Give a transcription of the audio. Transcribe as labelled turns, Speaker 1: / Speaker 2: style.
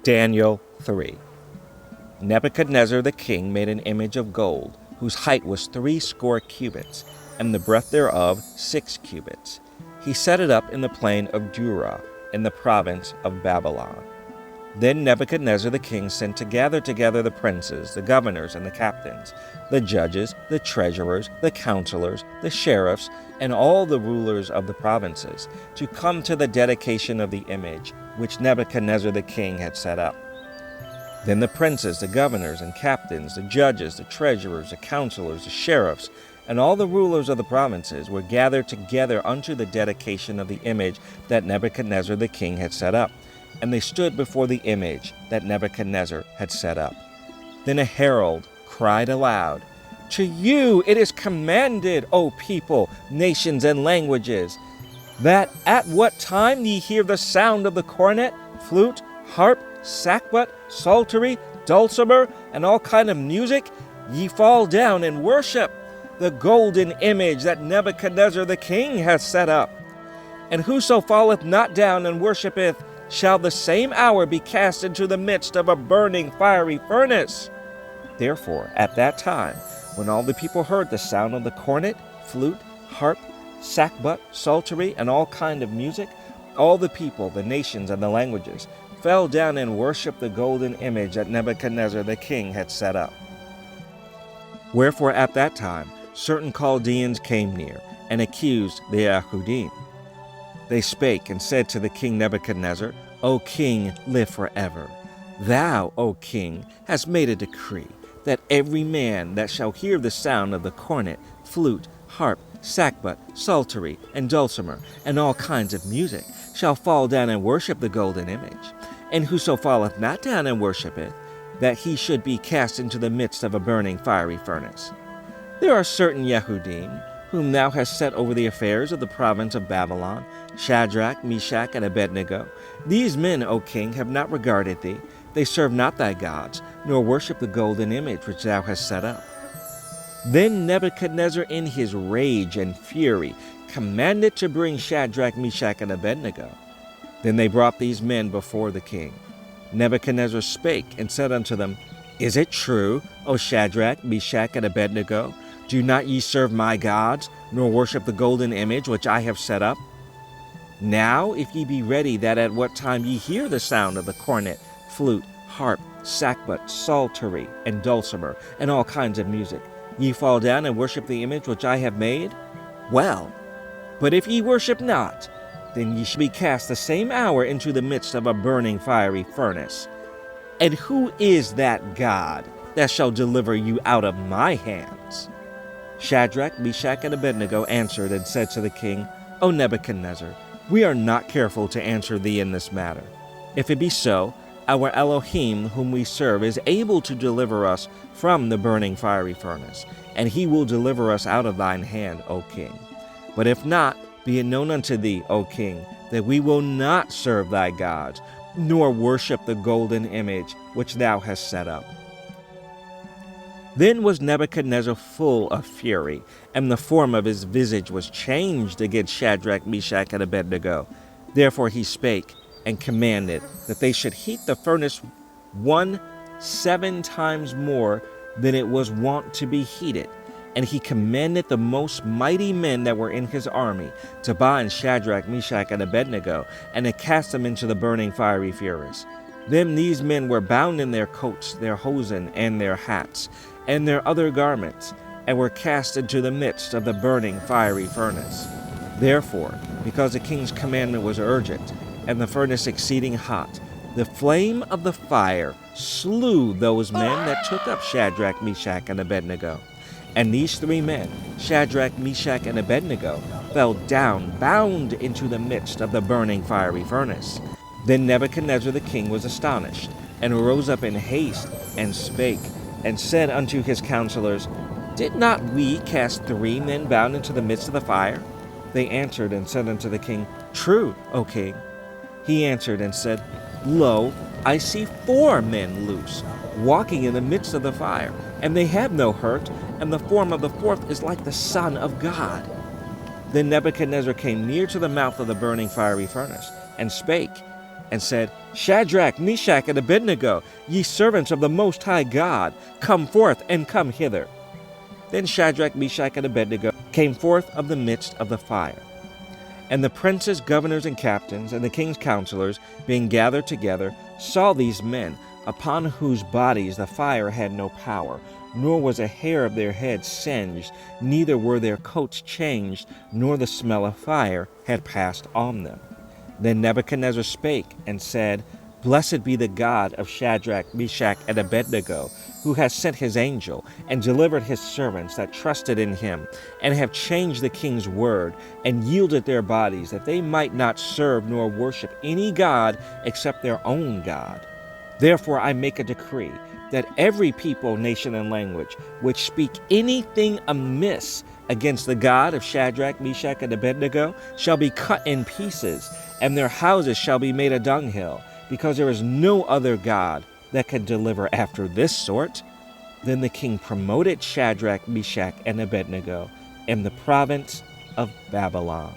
Speaker 1: Daniel 3. Nebuchadnezzar the king made an image of gold, whose height was 60 cubits, and the breadth thereof 6 cubits. He set it up in the plain of Dura, in the province of Babylon. Then Nebuchadnezzar the king sent to gather together the princes, the governors, and the captains, the judges, the treasurers, the counselors, the sheriffs, and all the rulers of the provinces, to come to the dedication of the image which Nebuchadnezzar the king had set up. Then the princes, the governors, and captains, the judges, the treasurers, the counselors, the sheriffs, and all the rulers of the provinces were gathered together unto the dedication of the image that Nebuchadnezzar the king had set up. And they stood before the image that Nebuchadnezzar had set up. Then a herald cried aloud, "To you it is commanded, O people, nations, and languages, that at what time ye hear the sound of the cornet, flute, harp, sackbut, psaltery, dulcimer, and all kind of music, ye fall down and worship the golden image that Nebuchadnezzar the king hath set up. And whoso falleth not down and worshipeth shall the same hour be cast into the midst of a burning fiery furnace." Therefore, at that time, when all the people heard the sound of the cornet, flute, harp, sackbut, psaltery, and all kind of music, all the people, the nations, and the languages fell down and worshipped the golden image that Nebuchadnezzar the king had set up. Wherefore at that time certain Chaldeans came near, and accused the Yahudim. They spake and said to the king Nebuchadnezzar, "O king, live forever. Thou, O king, hast made a decree that every man that shall hear the sound of the cornet, flute, harp, sackbut, psaltery, and dulcimer, and all kinds of music, shall fall down and worship the golden image. And whoso falleth not down and worshipeth, that he should be cast into the midst of a burning fiery furnace. There are certain Yahudim, whom thou hast set over the affairs of the province of Babylon, Shadrach, Meshach, and Abednego. These men, O king, have not regarded thee. They serve not thy gods, nor worship the golden image which thou hast set up." Then Nebuchadnezzar in his rage and fury commanded to bring Shadrach, Meshach, and Abednego. Then they brought these men before the king. Nebuchadnezzar spake and said unto them, "Is it true, O Shadrach, Meshach, and Abednego? Do not ye serve my gods, nor worship the golden image which I have set up? Now, if ye be ready that at what time ye hear the sound of the cornet, flute, harp, sackbut, psaltery, and dulcimer, and all kinds of music, ye fall down and worship the image which I have made, well. But if ye worship not, then ye shall be cast the same hour into the midst of a burning fiery furnace. And who is that God that shall deliver you out of my hands?" Shadrach, Meshach, and Abednego answered and said to the king, "O Nebuchadnezzar, we are not careful to answer thee in this matter. If it be so, our Elohim, whom we serve, is able to deliver us from the burning fiery furnace, and he will deliver us out of thine hand, O king. But if not, be it known unto thee, O king, that we will not serve thy gods, nor worship the golden image which thou hast set up." Then was Nebuchadnezzar full of fury, and the form of his visage was changed against Shadrach, Meshach, and Abednego. Therefore he spake and commanded that they should heat the furnace 7 times more than it was wont to be heated. And he commanded the most mighty men that were in his army to bind Shadrach, Meshach, and Abednego, and to cast them into the burning fiery furnace. Then these men were bound in their coats, their hosen, and their hats, and their other garments, and were cast into the midst of the burning fiery furnace. Therefore, because the king's commandment was urgent, and the furnace exceeding hot, the flame of the fire slew those men that took up Shadrach, Meshach, and Abednego. And these 3 men, Shadrach, Meshach, and Abednego, fell down, bound into the midst of the burning fiery furnace. Then Nebuchadnezzar the king was astonished, and arose up in haste, and spake, and said unto his counselors, "Did not we cast 3 men bound into the midst of the fire?" They answered and said unto the king, "True, O king." He answered and said, "Lo, I see 4 men loose, walking in the midst of the fire, and they have no hurt, and the form of the 4th is like the Son of God." Then Nebuchadnezzar came near to the mouth of the burning fiery furnace, and spake, and said, Shadrach, Meshach, and Abednego, ye servants of the Most High God, come forth and come hither. Then Shadrach, Meshach, and Abednego came forth of the midst of the fire. And the princes, governors, and captains, and the king's counselors, being gathered together, saw these men, upon whose bodies the fire had no power, nor was a hair of their heads singed, neither were their coats changed, nor the smell of fire had passed on them. Then Nebuchadnezzar spake and said, Blessed be the God of Shadrach, Meshach, and Abednego, who has sent his angel and delivered his servants that trusted in him, and have changed the king's word, and yielded their bodies, that they might not serve nor worship any god except their own God. Therefore I make a decree that every people, nation, and language which speak anything amiss against the God of Shadrach, Meshach, and Abednego shall be cut in pieces, and their houses shall be made a dunghill, because there is no other God that can deliver after this sort. Then the king promoted Shadrach, Meshach, and Abednego in the province of Babylon.